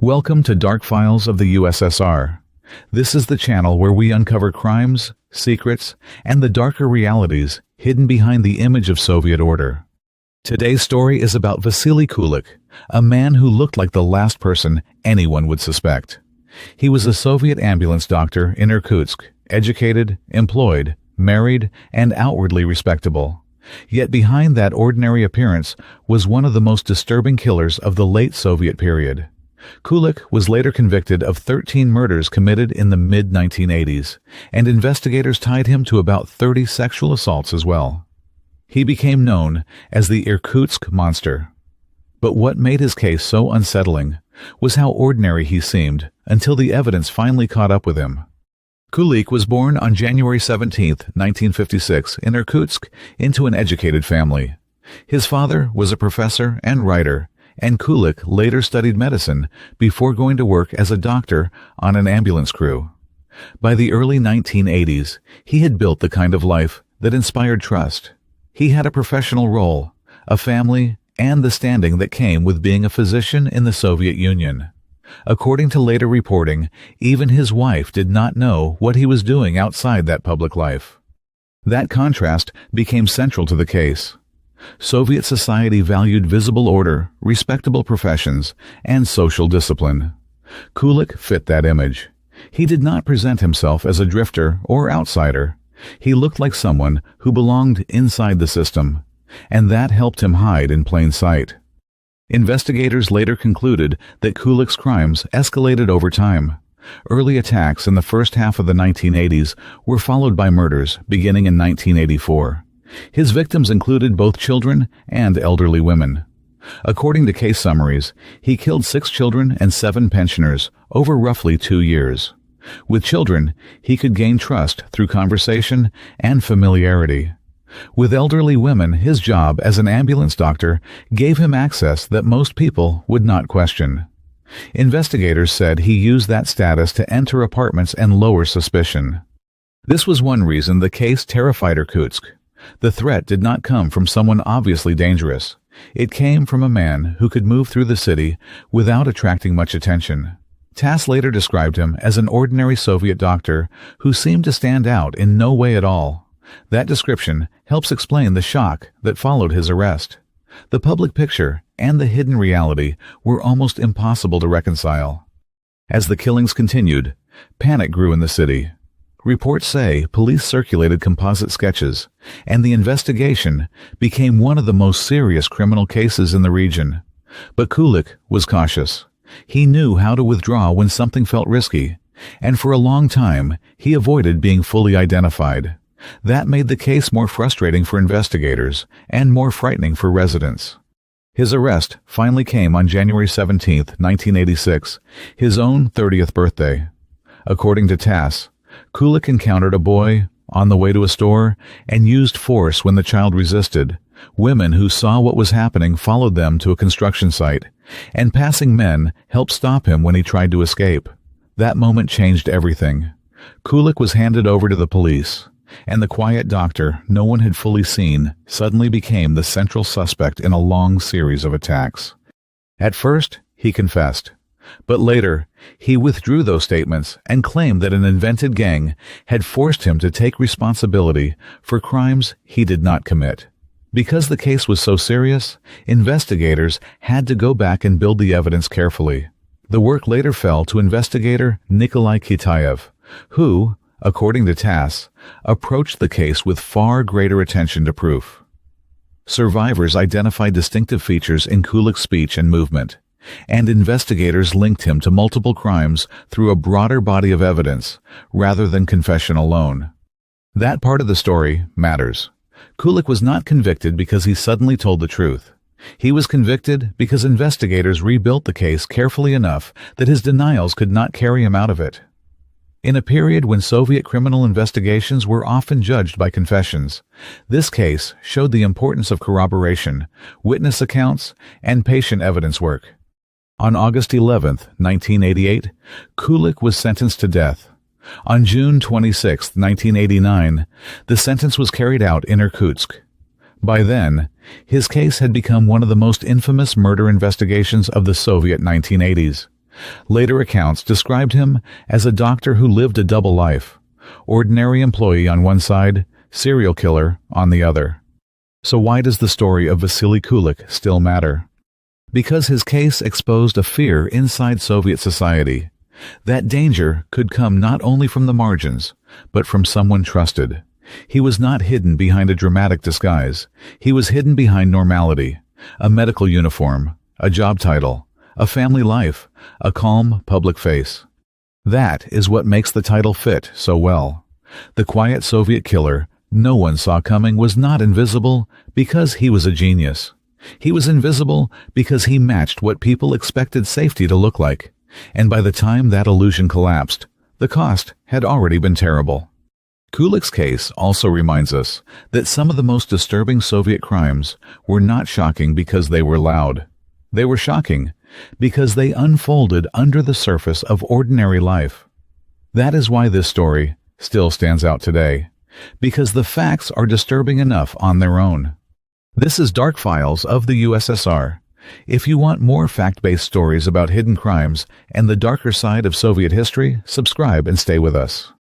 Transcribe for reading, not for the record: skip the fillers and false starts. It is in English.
Welcome to Dark Files of the USSR. This is the channel where we uncover crimes, secrets, and the darker realities hidden behind the image of Soviet order. Today's story is about Vasily Kulik, a man who looked like the last person anyone would suspect. He was a Soviet ambulance doctor in Irkutsk, educated, employed, married, and outwardly respectable. Yet behind that ordinary appearance was one of the most disturbing killers of the late Soviet period. Kulik was later convicted of 13 murders committed in the mid-1980s, and investigators tied him to about 30 sexual assaults as well. He became known as the Irkutsk Monster. But what made his case so unsettling was how ordinary he seemed until the evidence finally caught up with him. Kulik was born on January 17, 1956, in Irkutsk into an educated family. His father was a professor and writer, and Kulik later studied medicine before going to work as a doctor on an ambulance crew. By the early 1980s, he had built the kind of life that inspired trust. He had a professional role, a family, and the standing that came with being a physician in the Soviet Union. According to later reporting, even his wife did not know what he was doing outside that public life. That contrast became central to the case. Soviet society valued visible order, respectable professions, and social discipline. Kulik fit that image. He did not present himself as a drifter or outsider. He looked like someone who belonged inside the system, and that helped him hide in plain sight. Investigators later concluded that Kulik's crimes escalated over time. Early attacks in the first half of the 1980s were followed by murders beginning in 1984. His victims included both children and elderly women. According to case summaries, he killed 6 children and 7 pensioners over roughly 2 years. With children, he could gain trust through conversation and familiarity. With elderly women, his job as an ambulance doctor gave him access that most people would not question. Investigators said he used that status to enter apartments and lower suspicion. This was one reason the case terrified Irkutsk. The threat did not come from someone obviously dangerous. It came from a man who could move through the city without attracting much attention. TASS later described him as an ordinary Soviet doctor who seemed to stand out in no way at all. That description helps explain the shock that followed his arrest. The public picture and the hidden reality were almost impossible to reconcile. As the killings continued, panic grew in the city. Reports say police circulated composite sketches, and the investigation became one of the most serious criminal cases in the region. But Kulik was cautious. He knew how to withdraw when something felt risky, and for a long time he avoided being fully identified. That made the case more frustrating for investigators and more frightening for residents. His arrest finally came on January 17, 1986, his own 30th birthday. According to TASS, Kulik encountered a boy on the way to a store and used force when the child resisted. Women who saw what was happening followed them to a construction site, and passing men helped stop him when he tried to escape. That moment changed everything. Kulik was handed over to the police, and the quiet doctor no one had fully seen suddenly became the central suspect in a long series of attacks. At first, he confessed. But later, he withdrew those statements and claimed that an invented gang had forced him to take responsibility for crimes he did not commit. Because the case was so serious, investigators had to go back and build the evidence carefully. The work later fell to investigator Nikolai Kitaev, who, according to TASS, approached the case with far greater attention to proof. Survivors identified distinctive features in Kulik's speech and movement, and investigators linked him to multiple crimes through a broader body of evidence rather than confession alone. That part of the story matters. Kulik was not convicted because he suddenly told the truth. He was convicted because investigators rebuilt the case carefully enough that his denials could not carry him out of it. In a period when Soviet criminal investigations were often judged by confessions, this case showed the importance of corroboration, witness accounts, and patient evidence work. On August 11, 1988, Kulik was sentenced to death. On June 26, 1989, the sentence was carried out in Irkutsk. By then, his case had become one of the most infamous murder investigations of the Soviet 1980s. Later accounts described him as a doctor who lived a double life, ordinary employee on one side, serial killer on the other. So why does the story of Vasily Kulik still matter? Because his case exposed a fear inside Soviet society. That danger could come not only from the margins, but from someone trusted. He was not hidden behind a dramatic disguise. He was hidden behind normality, a medical uniform, a job title, a family life, a calm public face. That is what makes the title fit so well. The quiet Soviet killer no one saw coming was not invisible because he was a genius. He was invisible because he matched what people expected safety to look like. And by the time that illusion collapsed, the cost had already been terrible. Kulik's case also reminds us that some of the most disturbing Soviet crimes were not shocking because they were loud. They were shocking because they unfolded under the surface of ordinary life. That is why this story still stands out today, because the facts are disturbing enough on their own. This is Dark Files of the USSR. If you want more fact-based stories about hidden crimes and the darker side of Soviet history, subscribe and stay with us.